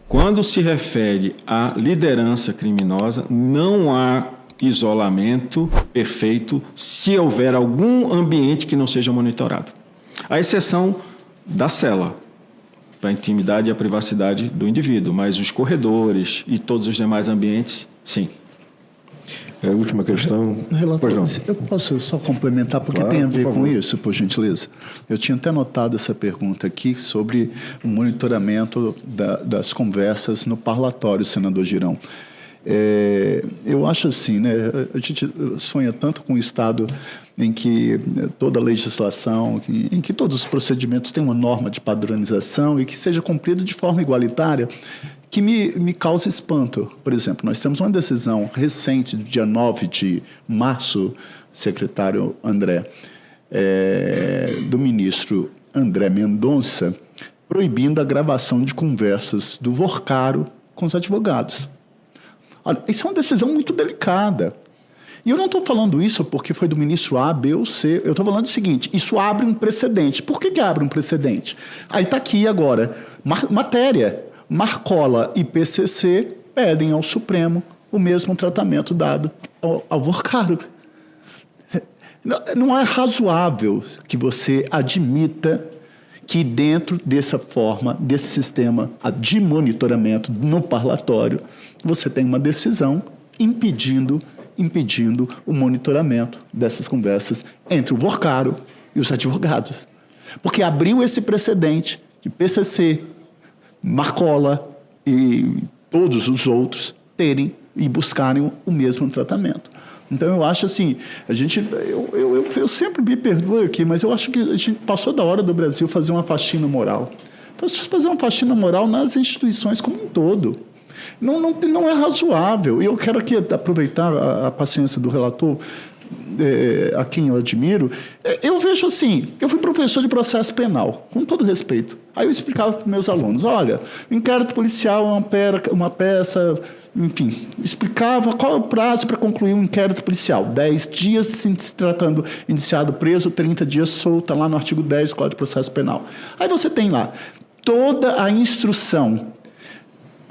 Quando se refere à liderança criminosa, não há isolamento perfeito se houver algum ambiente que não seja monitorado. À exceção da cela, para a intimidade e a privacidade do indivíduo, mas os corredores e todos os demais ambientes, sim. A última questão. Relator, eu posso só complementar, porque claro, tem a ver por com isso, por gentileza? Eu tinha até notado essa pergunta aqui sobre o monitoramento das conversas no parlatório, senador Girão. Eu acho assim, né, a gente sonha tanto com um Estado em que toda a legislação, em que todos os procedimentos têm uma norma de padronização e que seja cumprido de forma igualitária, que me causa espanto. Por exemplo, nós temos uma decisão recente, do dia 9 de março, secretário André, do ministro André Mendonça, proibindo a gravação de conversas do Vorcaro com os advogados. Olha, isso é uma decisão muito delicada. E eu não estou falando isso porque foi do ministro A, B ou C. Eu estou falando o seguinte, isso abre um precedente. Por que abre um precedente? Aí está aqui agora, matéria. Marcola e PCC pedem ao Supremo o mesmo tratamento dado ao Vorcaro. Não é razoável que você admita que dentro dessa forma, desse sistema de monitoramento no parlatório, você tem uma decisão impedindo o monitoramento dessas conversas entre o Vorcaro e os advogados. Porque abriu esse precedente de PCC, Marcola e todos os outros terem e buscarem o mesmo tratamento. Então, eu acho assim, eu sempre me perdoo aqui, mas eu acho que a gente passou da hora do Brasil fazer uma faxina moral. Então, fazer uma faxina moral nas instituições como um todo. Não é razoável. E eu quero aqui aproveitar a paciência do relator, a quem eu admiro. Eu vejo assim, eu fui professor de processo penal, com todo respeito. Aí eu explicava para os meus alunos, olha, o inquérito policial é uma peça, enfim, explicava qual é o prazo para concluir um inquérito policial. 10 dias se tratando indiciado preso, 30 dias solto, lá no artigo 10 do Código de Processo Penal. Aí você tem lá toda a instrução,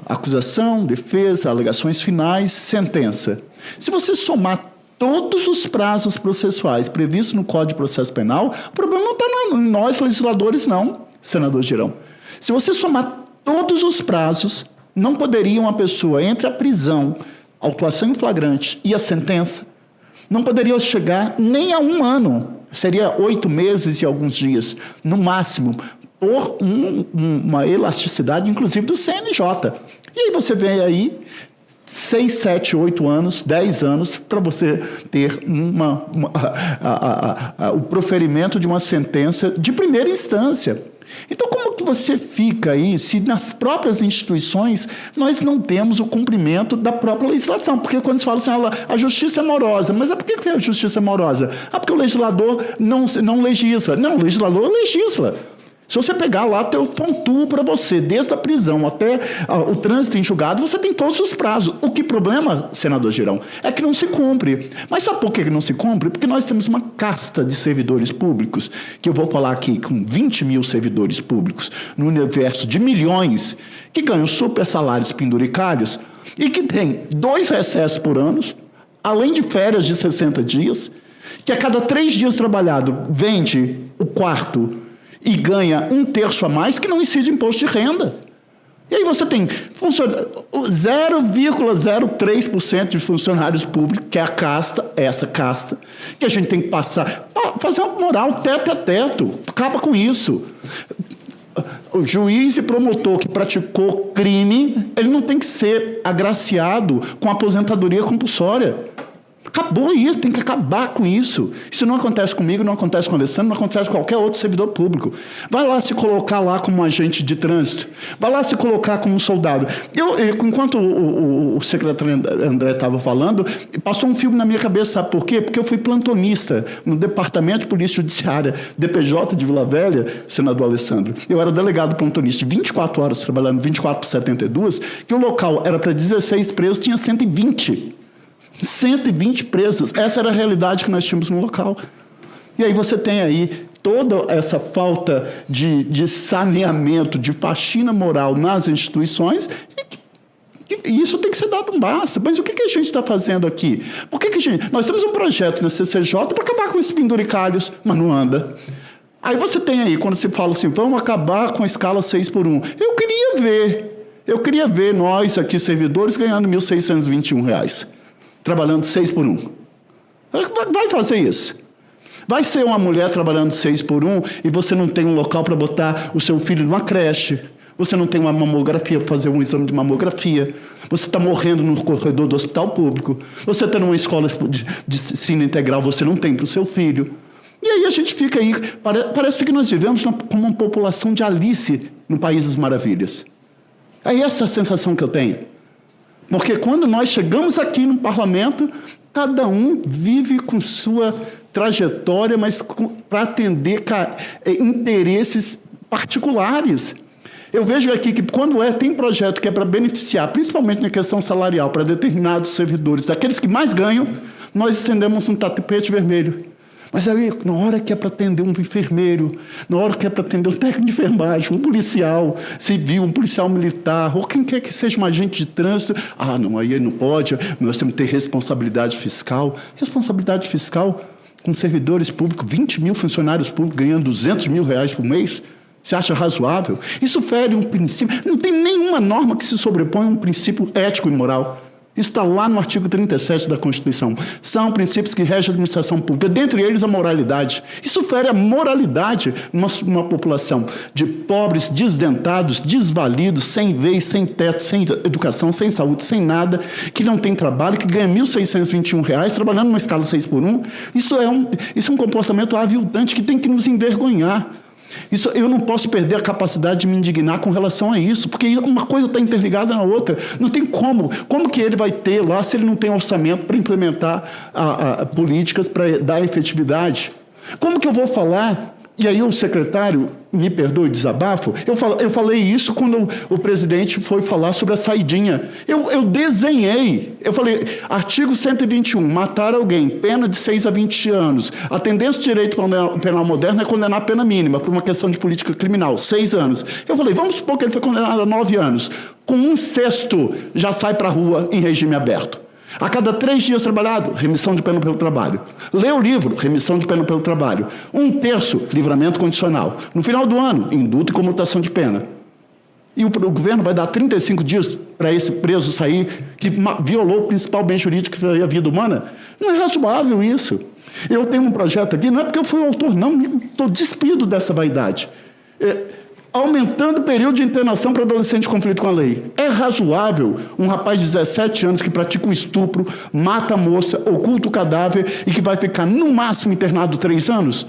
acusação, defesa, alegações finais, sentença. Se você somar todos os prazos processuais previstos no Código de Processo Penal, o problema não está em nós, legisladores, não, senador Girão. Se você somar todos os prazos, não poderia uma pessoa, entre a prisão, a autuação em flagrante e a sentença, não poderia chegar nem a 1 ano. Seria 8 meses e alguns dias, no máximo, por uma elasticidade, inclusive, do CNJ. E aí você vê aí 6, 7, 8 anos, 10 anos, para você ter o proferimento de uma sentença de primeira instância. Então, como que você fica aí se nas próprias instituições nós não temos o cumprimento da própria legislação? Porque quando se fala assim, a justiça é morosa, mas por que a justiça é morosa? Porque o legislador não legisla. Não, o legislador legisla. Se você pegar lá, eu pontuo para você, desde a prisão até o trânsito em julgado, você tem todos os prazos. O que problema, senador Girão, é que não se cumpre. Mas sabe por que não se cumpre? Porque nós temos uma casta de servidores públicos, que eu vou falar aqui com 20 mil servidores públicos, no universo de milhões, que ganham super salários penduricários e que tem 2 recessos por ano, além de férias de 60 dias, que a cada 3 dias trabalhado vende o quarto e ganha 1/3 a mais, que não incide imposto de renda. E aí você tem 0,03% de funcionários públicos, que é a casta, essa casta, que a gente tem que passar, fazer uma moral teto a teto, acaba com isso. O juiz e promotor que praticou crime, ele não tem que ser agraciado com aposentadoria compulsória. Acabou isso, tem que acabar com isso. Isso não acontece comigo, não acontece com o Alessandro, não acontece com qualquer outro servidor público. Vai lá se colocar lá como agente de trânsito. Vai lá se colocar como soldado. Enquanto o secretário André estava falando, passou um filme na minha cabeça, sabe por quê? Porque eu fui plantonista no Departamento de Polícia Judiciária, DPJ de Vila Velha, senador Alessandro. Eu era delegado plantonista de 24 horas, trabalhando 24 por 72, que o local era para 16 presos, tinha 120. 120 presos. Essa era a realidade que nós tínhamos no local. E aí você tem aí toda essa falta de saneamento, de faxina moral nas instituições, e isso tem que ser dado um basta. Mas o que a gente está fazendo aqui? Nós temos um projeto na CCJ para acabar com esses penduricalhos, mas não anda. Aí você tem aí, quando se fala assim, vamos acabar com a escala 6x1. Eu queria ver nós aqui, servidores, ganhando R$ 1.621, trabalhando 6x1. Vai fazer isso. Vai ser uma mulher trabalhando 6x1 e você não tem um local para botar o seu filho numa creche. Você não tem uma mamografia para fazer um exame de mamografia. Você está morrendo no corredor do hospital público. Você está numa escola de ensino integral, você não tem para o seu filho. E aí a gente fica aí, parece que nós vivemos como uma população de Alice no País das Maravilhas. É essa a sensação que eu tenho. Porque quando nós chegamos aqui no parlamento, cada um vive com sua trajetória, mas para atender interesses particulares. Eu vejo aqui que quando tem projeto que é para beneficiar, principalmente na questão salarial, para determinados servidores, daqueles que mais ganham, nós estendemos um tapete vermelho. Mas aí, na hora que é para atender um enfermeiro, na hora que é para atender um técnico de enfermagem, um policial civil, um policial militar, ou quem quer que seja um agente de trânsito, não, aí não pode, nós temos que ter responsabilidade fiscal. Responsabilidade fiscal com servidores públicos, 20 mil funcionários públicos ganhando R$200 mil por mês? Você acha razoável? Isso fere um princípio. Não tem nenhuma norma que se sobrepõe a um princípio ético e moral. Isso está lá no artigo 37 da Constituição. São princípios que regem a administração pública, dentre eles a moralidade. Isso fere a moralidade numa população de pobres, desdentados, desvalidos, sem vez, sem teto, sem educação, sem saúde, sem nada, que não tem trabalho, que ganha R$ 1.621, trabalhando numa escala 6x1. Isso é um comportamento aviltante que tem que nos envergonhar. Eu não posso perder a capacidade de me indignar com relação a isso, porque uma coisa está interligada na outra. Não tem como. Como que ele vai ter lá se ele não tem orçamento para implementar políticas para dar efetividade? Como que eu vou falar? E aí o secretário, me perdoe o desabafo, eu falei isso quando o presidente foi falar sobre a saidinha. Eu desenhei, eu falei, artigo 121, matar alguém, pena de 6 a 20 anos. A tendência do direito penal moderno é condenar a pena mínima por uma questão de política criminal, 6 anos. Eu falei, vamos supor que ele foi condenado a 9 anos. Com 1/6 já sai para a rua em regime aberto. A cada 3 dias trabalhado, remissão de pena pelo trabalho. Lê o livro, remissão de pena pelo trabalho. 1/3, livramento condicional. No final do ano, indulto e comutação de pena. E o governo vai dar 35 dias para esse preso sair, que violou o principal bem jurídico, que foi a vida humana? Não é razoável isso. Eu tenho um projeto aqui, não é porque eu fui o autor, não, estou despido dessa vaidade. Aumentando o período de internação para adolescente em conflito com a lei. É razoável um rapaz de 17 anos que pratica um estupro, mata a moça, oculta o cadáver e que vai ficar, no máximo, internado 3 anos?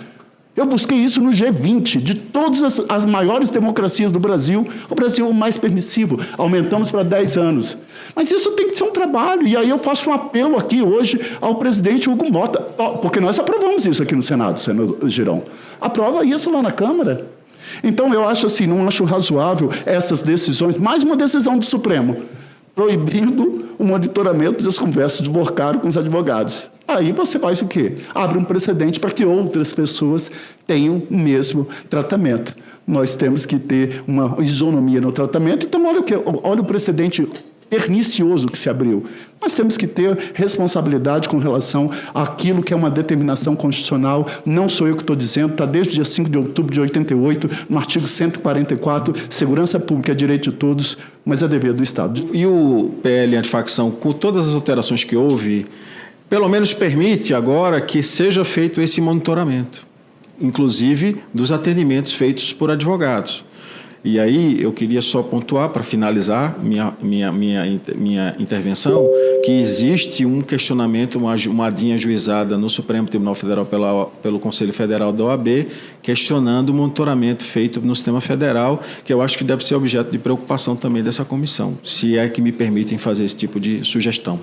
Eu busquei isso no G20. De todas as maiores democracias do Brasil, o Brasil é o mais permissivo. Aumentamos para 10 anos. Mas isso tem que ser um trabalho. E aí eu faço um apelo aqui hoje ao presidente Hugo Mota, porque nós aprovamos isso aqui no Senado, senador Girão. Aprova isso lá na Câmara. Então, eu acho assim, não acho razoável essas decisões, mais uma decisão do Supremo, proibindo o monitoramento das conversas de Borcaro com os advogados. Aí você faz o quê? Abre um precedente para que outras pessoas tenham o mesmo tratamento. Nós temos que ter uma isonomia no tratamento. Então, olha o precedente pernicioso que se abriu. Nós temos que ter responsabilidade com relação àquilo que é uma determinação constitucional. Não sou eu que estou dizendo, está desde o dia 5 de outubro de 88, no artigo 144, segurança pública é direito de todos, mas é dever do Estado. E o PL antifacção, com todas as alterações que houve, pelo menos permite agora que seja feito esse monitoramento, inclusive dos atendimentos feitos por advogados. E aí eu queria só pontuar, para finalizar minha intervenção, que existe um questionamento, uma ADIM ajuizada no Supremo Tribunal Federal pelo Conselho Federal da OAB, questionando o monitoramento feito no sistema federal, que eu acho que deve ser objeto de preocupação também dessa comissão, se é que me permitem fazer esse tipo de sugestão.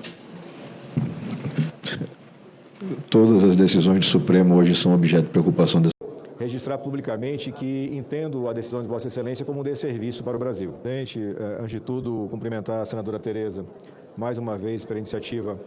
Todas as decisões do Supremo hoje são objeto de preocupação dessa. Registrar publicamente que entendo a decisão de Vossa Excelência como um desserviço para o Brasil. Antes de tudo, cumprimentar a senadora Tereza mais uma vez pela iniciativa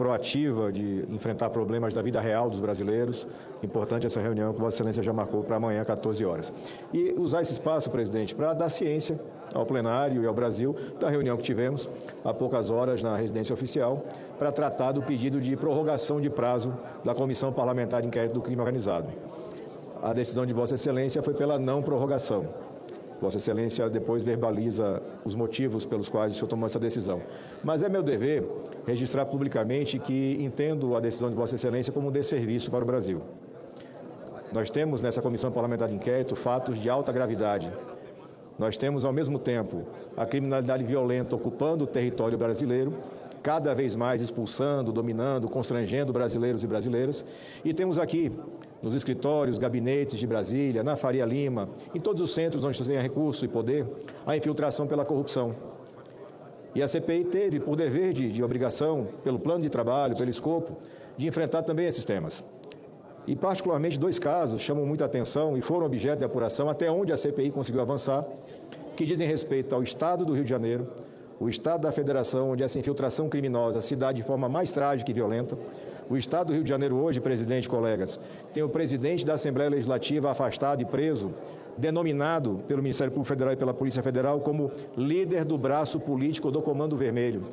proativa de enfrentar problemas da vida real dos brasileiros. Importante essa reunião que Vossa Excelência já marcou para amanhã, 14 horas. E usar esse espaço, presidente, para dar ciência ao plenário e ao Brasil da reunião que tivemos há poucas horas na residência oficial para tratar do pedido de prorrogação de prazo da Comissão Parlamentar de Inquérito do Crime Organizado. A decisão de Vossa Excelência foi pela não prorrogação. Vossa Excelência depois verbaliza os motivos pelos quais o senhor tomou essa decisão. Mas é meu dever registrar publicamente que entendo a decisão de Vossa Excelência como um desserviço para o Brasil. Nós temos nessa Comissão Parlamentar de Inquérito fatos de alta gravidade. Nós temos, ao mesmo tempo, a criminalidade violenta ocupando o território brasileiro, cada vez mais expulsando, dominando, constrangendo brasileiros e brasileiras. E temos aqui, nos escritórios, gabinetes de Brasília, na Faria Lima, em todos os centros onde se tem recurso e poder, a infiltração pela corrupção. E a CPI teve, por dever de obrigação, pelo plano de trabalho, pelo escopo, de enfrentar também esses temas. E, particularmente, 2 casos chamam muita atenção e foram objeto de apuração, até onde a CPI conseguiu avançar, que dizem respeito ao Estado do Rio de Janeiro, o Estado da Federação, onde essa infiltração criminosa se dá de forma mais trágica e violenta. O Estado do Rio de Janeiro hoje, presidente e colegas, tem o presidente da Assembleia Legislativa afastado e preso, denominado pelo Ministério Público Federal e pela Polícia Federal como líder do braço político do Comando Vermelho.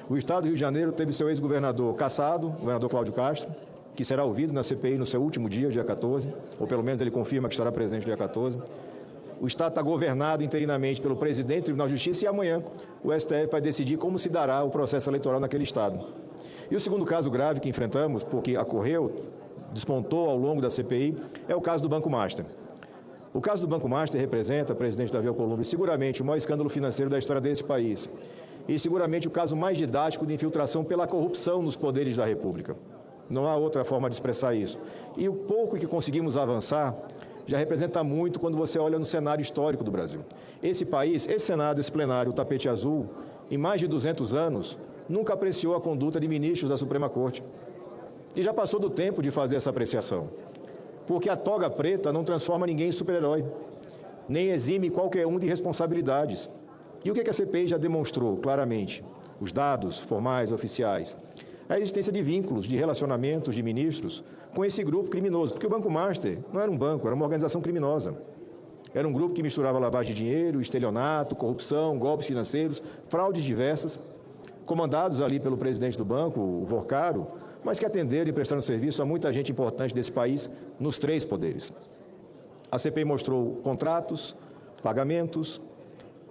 O Estado do Rio de Janeiro teve seu ex-governador cassado, o governador Cláudio Castro, que será ouvido na CPI no seu último dia, dia 14, ou pelo menos ele confirma que estará presente dia 14. O Estado está governado interinamente pelo presidente do Tribunal de Justiça e amanhã o STF vai decidir como se dará o processo eleitoral naquele Estado. E o segundo caso grave que enfrentamos, porque ocorreu, despontou ao longo da CPI, é o caso do Banco Master. O caso do Banco Master representa, presidente Davi Alcolumbre, seguramente o maior escândalo financeiro da história desse país e seguramente o caso mais didático de infiltração pela corrupção nos poderes da República. Não há outra forma de expressar isso. E o pouco que conseguimos avançar já representa muito quando você olha no cenário histórico do Brasil. Esse país, esse Senado, esse plenário, o tapete azul, em mais de 200 anos, nunca apreciou a conduta de ministros da Suprema Corte. E já passou do tempo de fazer essa apreciação. Porque a toga preta não transforma ninguém em super-herói, nem exime qualquer um de responsabilidades. E o que a CPI já demonstrou claramente? Os dados formais, oficiais. A existência de vínculos, de relacionamentos de ministros com esse grupo criminoso. Porque o Banco Master não era um banco, era uma organização criminosa. Era um grupo que misturava lavagem de dinheiro, estelionato, corrupção, golpes financeiros, fraudes diversas, comandados ali pelo presidente do banco, o Vorcaro, mas que atenderam e prestaram serviço a muita gente importante desse país nos 3 poderes. A CPI mostrou contratos, pagamentos,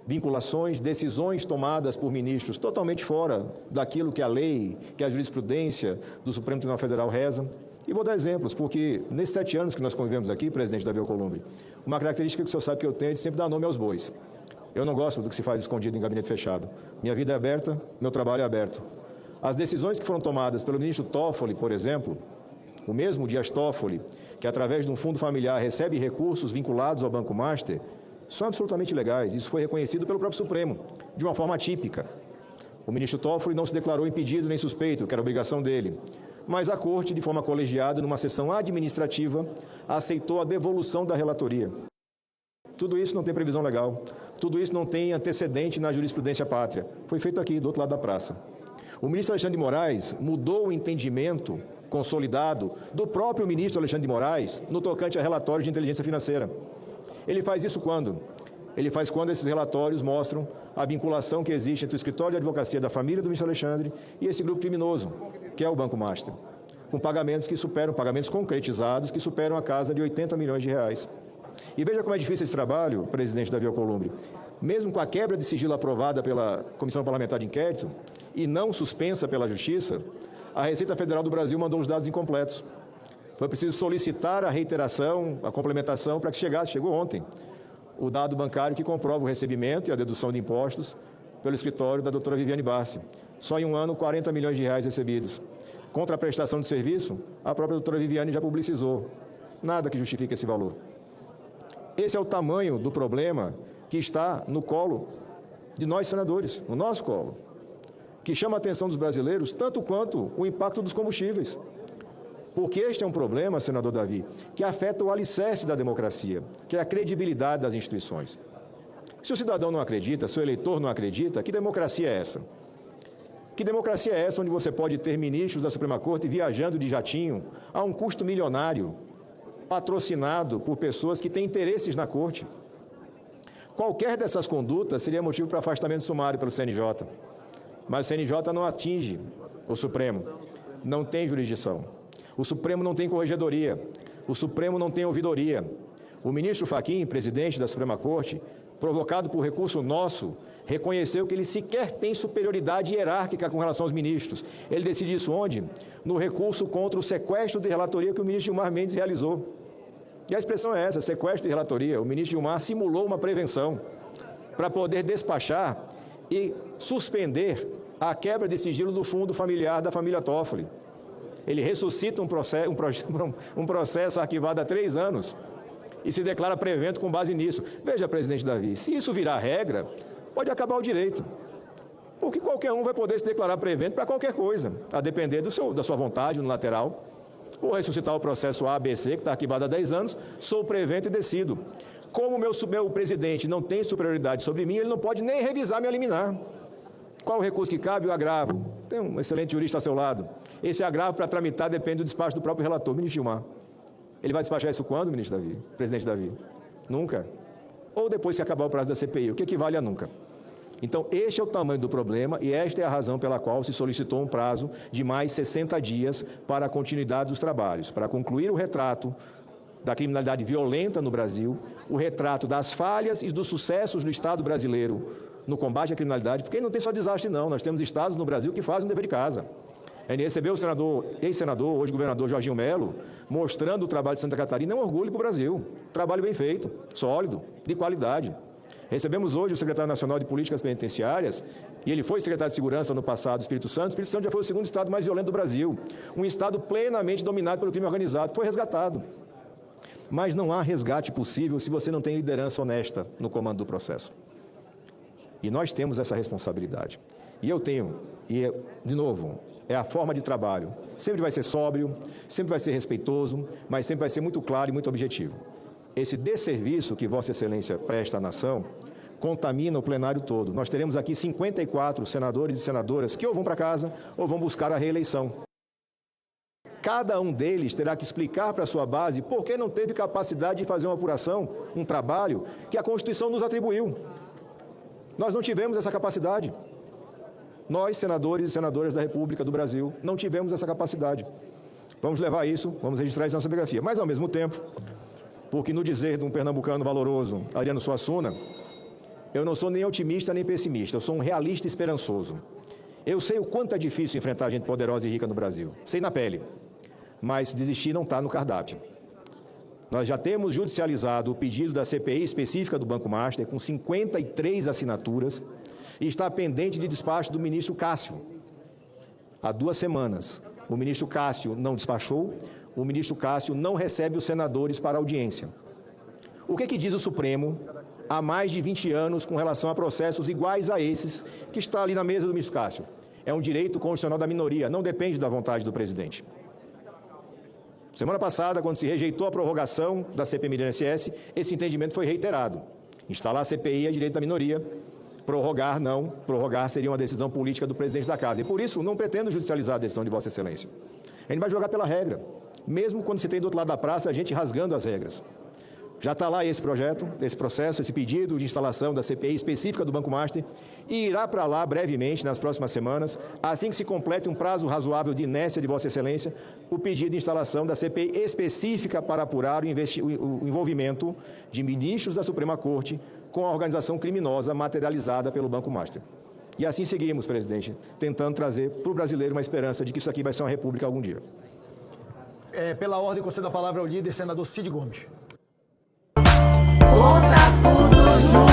vinculações, decisões tomadas por ministros totalmente fora daquilo que a lei, que a jurisprudência do Supremo Tribunal Federal reza. E vou dar exemplos, porque nesses 7 anos que nós convivemos aqui, presidente Davi Alcolumbre, uma característica que o senhor sabe que eu tenho é de sempre dar nome aos bois. Eu não gosto do que se faz escondido em gabinete fechado. Minha vida é aberta, meu trabalho é aberto. As decisões que foram tomadas pelo ministro Toffoli, por exemplo, o mesmo Dias Toffoli, que através de um fundo familiar recebe recursos vinculados ao Banco Master, são absolutamente legais. Isso foi reconhecido pelo próprio Supremo, de uma forma atípica. O ministro Toffoli não se declarou impedido nem suspeito, que era obrigação dele. Mas a Corte, de forma colegiada, numa sessão administrativa, aceitou a devolução da relatoria. Tudo isso não tem previsão legal. Tudo isso não tem antecedente na jurisprudência pátria. Foi feito aqui, do outro lado da praça. O ministro Alexandre de Moraes mudou o entendimento consolidado do próprio ministro Alexandre de Moraes no tocante a relatórios de inteligência financeira. Ele faz isso quando? Ele faz quando esses relatórios mostram a vinculação que existe entre o escritório de advocacia da família do ministro Alexandre e esse grupo criminoso, que é o Banco Master, com pagamentos que superam, pagamentos concretizados, que superam a casa de 80 milhões de reais. E veja como é difícil esse trabalho, presidente Davi Alcolumbre. Mesmo com a quebra de sigilo aprovada pela Comissão Parlamentar de Inquérito e não suspensa pela Justiça, a Receita Federal do Brasil mandou os dados incompletos. Foi preciso solicitar a reiteração, a complementação para que chegasse, chegou ontem, o dado bancário que comprova o recebimento e a dedução de impostos pelo escritório da doutora Viviane Barsi. Só em um ano, 40 milhões de reais recebidos. Contra a prestação de serviço, a própria doutora Viviane já publicizou. Nada que justifique esse valor. Esse é o tamanho do problema que está no colo de nós senadores, no nosso colo, que chama a atenção dos brasileiros tanto quanto o impacto dos combustíveis. Porque este é um problema, senador Davi, que afeta o alicerce da democracia, que é a credibilidade das instituições. Se o cidadão não acredita, se o eleitor não acredita, que democracia é essa? Que democracia é essa onde você pode ter ministros da Suprema Corte viajando de jatinho a um custo milionário, patrocinado por pessoas que têm interesses na Corte? Qualquer dessas condutas seria motivo para afastamento sumário pelo CNJ. Mas o CNJ não atinge o Supremo, não tem jurisdição. O Supremo não tem corregedoria, o Supremo não tem ouvidoria. O ministro Fachin, presidente da Suprema Corte, provocado por recurso nosso, reconheceu que ele sequer tem superioridade hierárquica com relação aos ministros. Ele decide isso onde? No recurso contra o sequestro de relatoria que o ministro Gilmar Mendes realizou. E a expressão é essa, sequestro de relatoria. O ministro Gilmar simulou uma prevenção para poder despachar e suspender a quebra de sigilo do fundo familiar da família Toffoli. Ele ressuscita um processo arquivado há 3 anos e se declara prevento com base nisso. Veja, presidente Davi, se isso virar regra, pode acabar o direito. Porque qualquer um vai poder se declarar prevento para qualquer coisa, a depender da sua vontade no lateral. Ou ressuscitar o processo ABC, que está arquivado há 10 anos, sou prevento e decido. Como o meu presidente não tem superioridade sobre mim, ele não pode nem revisar minha liminar. Qual o recurso que cabe? O agravo. Tem um excelente jurista ao seu lado. Esse agravo para tramitar depende do despacho do próprio relator, ministro Gilmar. Ele vai despachar isso quando, ministro Davi? Presidente Davi? Nunca. Ou depois que acabar o prazo da CPI, o que equivale a nunca. Então, este é o tamanho do problema e esta é a razão pela qual se solicitou um prazo de mais 60 dias para a continuidade dos trabalhos, para concluir o retrato da criminalidade violenta no Brasil, o retrato das falhas e dos sucessos do Estado brasileiro no combate à criminalidade, porque não tem só desastre, não. Nós temos estados no Brasil que fazem o dever de casa. A gente recebeu o ex-senador, hoje governador Jorginho Melo, mostrando o trabalho de Santa Catarina, é um orgulho para o Brasil. Trabalho bem feito, sólido, de qualidade. Recebemos hoje o secretário nacional de Políticas Penitenciárias, e ele foi secretário de Segurança no passado do Espírito Santo. O Espírito Santo já foi o 2º estado mais violento do Brasil, um estado plenamente dominado pelo crime organizado. Foi resgatado. Mas não há resgate possível se você não tem liderança honesta no comando do processo. E nós temos essa responsabilidade. E eu tenho, de novo, é a forma de trabalho. Sempre vai ser sóbrio, sempre vai ser respeitoso, mas sempre vai ser muito claro e muito objetivo. Esse desserviço que Vossa Excelência presta à nação contamina o plenário todo. Nós teremos aqui 54 senadores e senadoras que ou vão para casa ou vão buscar a reeleição. Cada um deles terá que explicar para a sua base por que não teve capacidade de fazer uma apuração, um trabalho que a Constituição nos atribuiu. Nós não tivemos essa capacidade. Nós, senadores e senadoras da República do Brasil, não tivemos essa capacidade. Vamos levar isso, vamos registrar isso na nossa biografia. Mas, ao mesmo tempo, porque no dizer de um pernambucano valoroso, Ariano Suassuna, eu não sou nem otimista nem pessimista, eu sou um realista esperançoso. Eu sei o quanto é difícil enfrentar gente poderosa e rica no Brasil, sei na pele, mas desistir não está no cardápio. Nós já temos judicializado o pedido da CPI específica do Banco Master, com 53 assinaturas, e está pendente de despacho do ministro Cássio. Há 2 semanas, o ministro Cássio não despachou, o ministro Cássio não recebe os senadores para audiência. O que diz o Supremo há mais de 20 anos com relação a processos iguais a esses que está ali na mesa do ministro Cássio? É um direito constitucional da minoria, não depende da vontade do presidente. Semana passada, quando se rejeitou a prorrogação da CPMI do INSS, esse entendimento foi reiterado. Instalar a CPI é direito da minoria, prorrogar não, prorrogar seria uma decisão política do presidente da Casa. E por isso, não pretendo judicializar a decisão de Vossa Excelência. A gente vai jogar pela regra, mesmo quando se tem do outro lado da praça a gente rasgando as regras. Já está lá esse projeto, esse processo, esse pedido de instalação da CPI específica do Banco Master e irá para lá brevemente, nas próximas semanas, assim que se complete um prazo razoável de inércia de Vossa Excelência, o pedido de instalação da CPI específica para apurar o envolvimento de ministros da Suprema Corte com a organização criminosa materializada pelo Banco Master. E assim seguimos, presidente, tentando trazer para o brasileiro uma esperança de que isso aqui vai ser uma república algum dia. Pela ordem, concedo a palavra ao líder, senador Cid Gomes. Conta todos